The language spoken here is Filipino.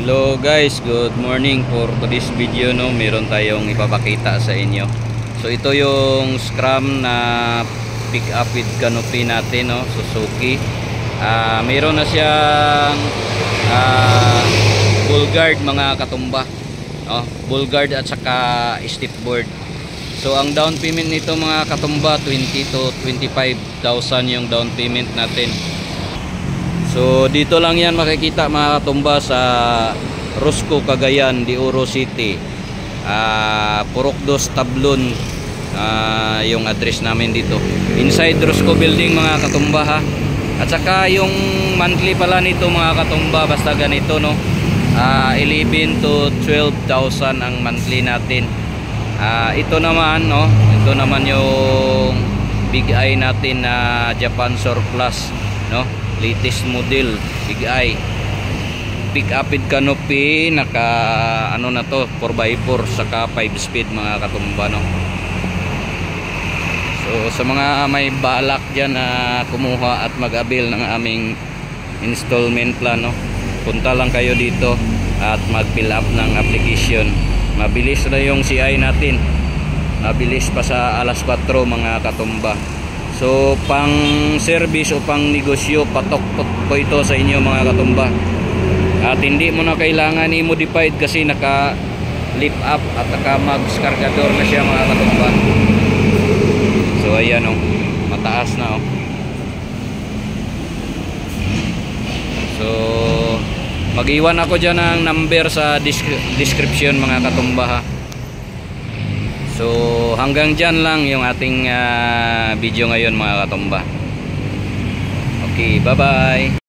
Hello guys, good morning. For today's video meron tayong ipapakita sa inyo. So ito yung Scram na pick up with canopy natin, Suzuki. Meron na siyang bull guard mga katumba, bull guard at saka step board. So ang down payment nito mga katumba 20 to 25,000 yung down payment natin. So dito lang yan makikita mga katumba sa Rosco, Cagayan de Oro City, Purok 2 Tablon, yung address namin dito. Inside Rosco building mga katumba ha. At saka yung monthly pala nito mga katumba basta ganito 11 to 12,000 ang monthly natin. Ito naman ito naman yung Big Eye natin na Japan Surplus latest model Big Eye pick up with canopy, naka na to 4x4 saka 5 speed mga katumba So sa mga may balak dyan na kumuha at mag-avail ng aming installment plan punta lang kayo dito at mag-fill up ng application. Mabilis na yung CI natin, mabilis pa sa alas 4 mga katumba. So pang service o pang negosyo patok po ito sa inyo mga katumba. At hindi mo na kailangan i-modified kasi naka lift up at naka mags cargador na siya mga katumba. So ayan mataas na So mag-iwan ako dyan ng number sa description mga katumba ha. So hanggang dyan lang yung ating video ngayon mga katumba. Okay, bye bye.